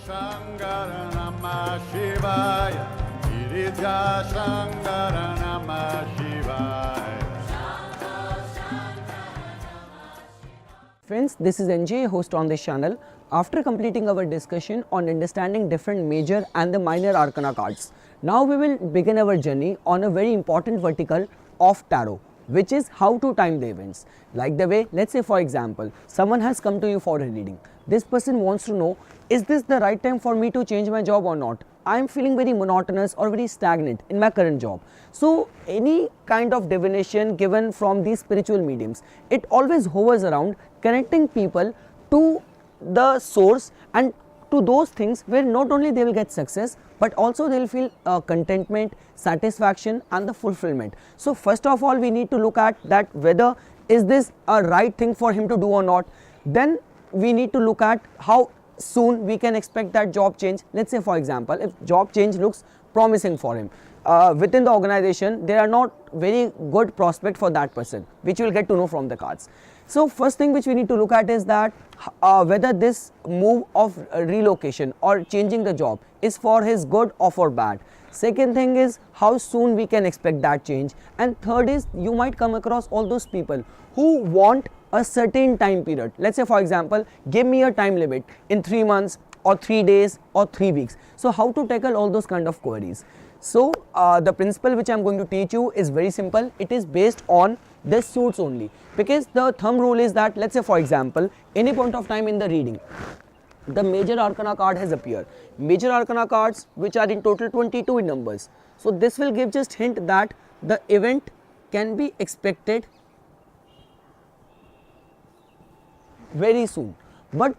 Shankara Namah Shivaya. Girija Shankara Namah Shivaya. Friends, this is NJ, host on this channel. After completing our discussion on understanding different major and the minor arcana cards, now we will begin our journey on a very important vertical of tarot, which is how to time the events. Like the way, let's say for example, someone has come to you for a reading. This person wants to know, is this the right time for me to change my job or not? I am feeling very monotonous or very stagnant in my current job. So any kind of divination given from these spiritual mediums, it always hovers around connecting people to the source and to those things where not only they will get success, but also they will feel contentment, satisfaction and the fulfillment. So first of all, we need to look at that whether is this a right thing for him to do or not. Then we need to look at how soon we can expect that job change. Let's say for example, if job change looks promising for him, within the organization there are not very good prospect for that person, which you will get to know from the cards. So first thing which we need to look at is that whether this move of relocation or changing the job is for his good or for bad. Second thing is how soon we can expect that change. And third is you might come across all those people who want a certain time period. Let's say for example, give me a time limit in 3 months or 3 days or 3 weeks. So how to tackle all those kind of queries? So the principle which I am going to teach you is very simple. It is based on the suits only, because the thumb rule is that, let's say for example, any point of time in the reading, the major arcana card has appeared. Major arcana cards which are in total 22 in numbers. So this will give just hint that the event can be expected very soon. But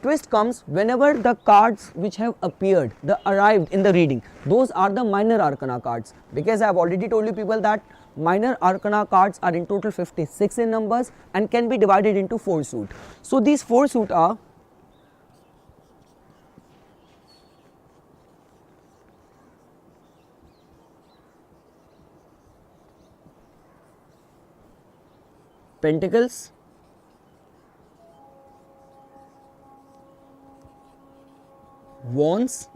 twist comes whenever the cards which have appeared, arrived in the reading, those are the minor arcana cards, because I have already told you people that minor arcana cards are in total 56 in numbers and can be divided into 4 suit. So these 4 suit are Pentacles, Wands,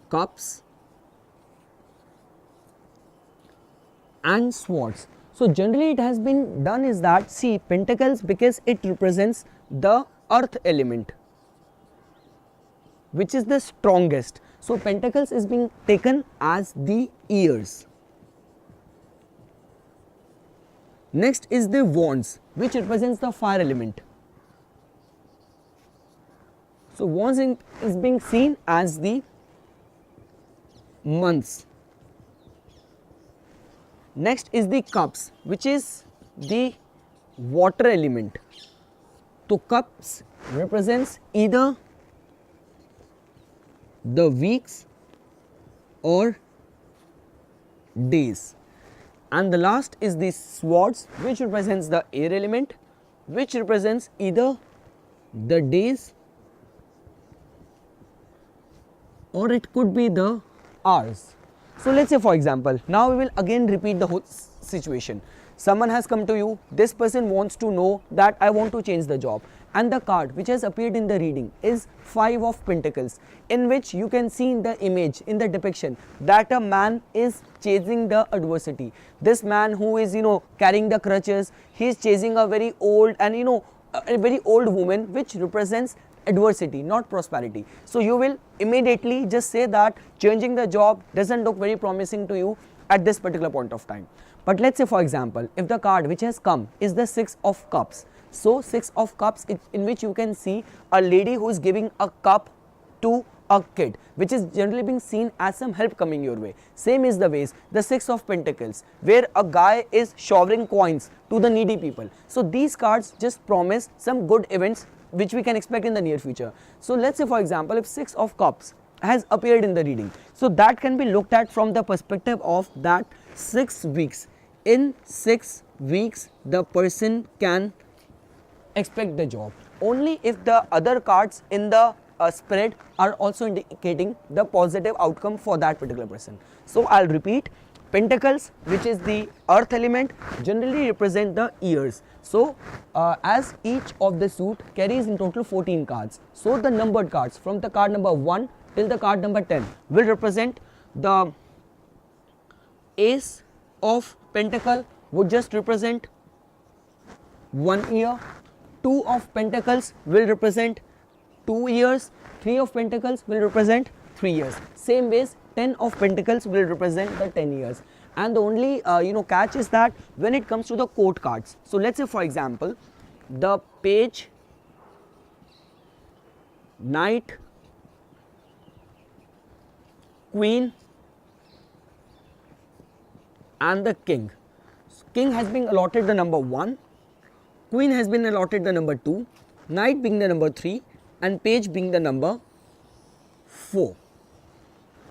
Cups and Swords. So generally it has been done is that, see, Pentacles, because it represents the earth element, which is the strongest. So Pentacles is being taken as the ears. Next is the Wands, which represents the fire element. So Wands is being seen as the months. Next is the Cups, which is the water element. So Cups represents either the weeks or days. And the last is the Swords, which represents the air element, which represents either the days or it could be the hours. So let's say for example, now we will again repeat the whole situation. Someone has come to you, this person wants to know that I want to change the job, and the card which has appeared in the reading is 5 of Pentacles, in which you can see in the image, in the depiction, that a man is chasing the adversity. This man who is carrying the crutches, he is chasing a very old and a very old woman, which represents adversity, not prosperity. So you will immediately just say that changing the job doesn't look very promising to you at this particular point of time. But let's say for example, if the card which has come is the 6 of Cups. So 6 of Cups, in which you can see a lady who is giving a cup to a kid, which is generally being seen as some help coming your way. Same is the ways, the 6 of Pentacles, where a guy is showering coins to the needy people. So these cards just promise some good events which we can expect in the near future. So let's say for example, if 6 of Cups has appeared in the reading, so that can be looked at from the perspective of that 6 weeks. In 6 weeks the person can expect the job, only if the other cards in the spread are also indicating the positive outcome for that particular person. So I'll repeat, Pentacles, which is the earth element, generally represent the years. So as each of the suit carries in total 14 cards, so the numbered cards from the card number 1 till the card number 10 will represent the ace of pentacle would just represent 1 year, 2 of pentacles will represent 2 years, 3 of pentacles will represent 3 years. Same ways 10 of pentacles will represent the 10 years. And the only catch is that when it comes to the court cards, so let's say for example the page, knight, queen and the king. King has been allotted the number 1, queen has been allotted the number 2, knight being the number 3 and page being the number 4.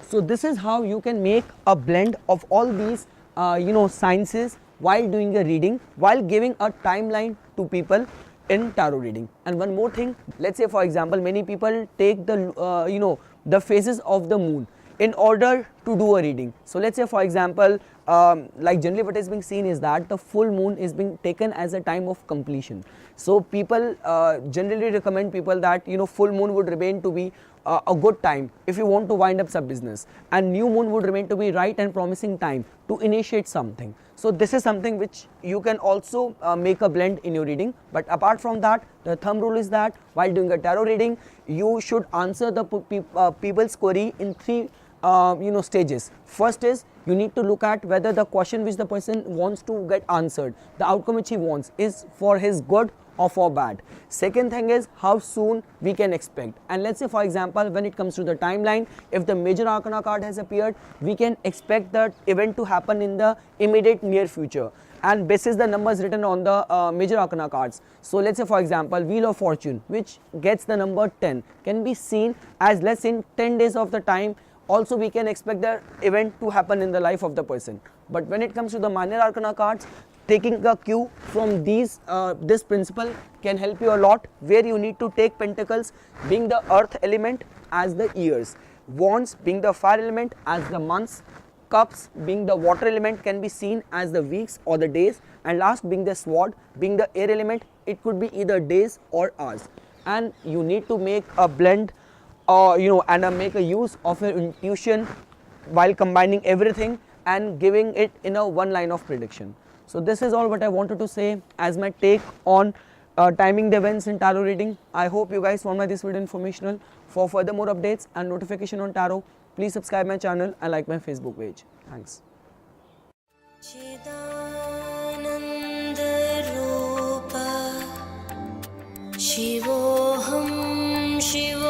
So this is how you can make a blend of all these sciences while doing a reading, while giving a timeline to people in tarot reading. And one more thing, let's say for example many people take the the phases of the moon in order to do a reading. So let's say for example like generally what is being seen is that the full moon is being taken as a time of completion. So people generally recommend people that full moon would remain to be a good time if you want to wind up some business, and new moon would remain to be right and promising time to initiate something. So this is something which you can also make a blend in your reading. But apart from that, the thumb rule is that while doing a tarot reading, you should answer the people's query in 3 stages. First is you need to look at whether the question which the person wants to get answered, the outcome which he wants, is for his good or for bad. Second thing is how soon we can expect. And let's say for example when it comes to the timeline, if the major arcana card has appeared, we can expect that event to happen in the immediate near future, and basis the numbers written on the major arcana cards. So let's say for example wheel of fortune, which gets the number 10, can be seen as less in 10 days of the time. Also we can expect the event to happen in the life of the person. But when it comes to the minor arcana cards, taking a cue from these this principle can help you a lot, where you need to take pentacles being the earth element as the years, wands being the fire element as the months, cups being the water element can be seen as the weeks or the days, and last being the sword being the air element, it could be either days or hours. And you need to make a blend and make a use of your intuition while combining everything and giving it in a one line of prediction. So this is all what I wanted to say as my take on timing the events in tarot reading. I hope you guys found this video informational. For further more updates and notification on tarot, please subscribe my channel and like my Facebook page. Thanks. Shivoham Shiva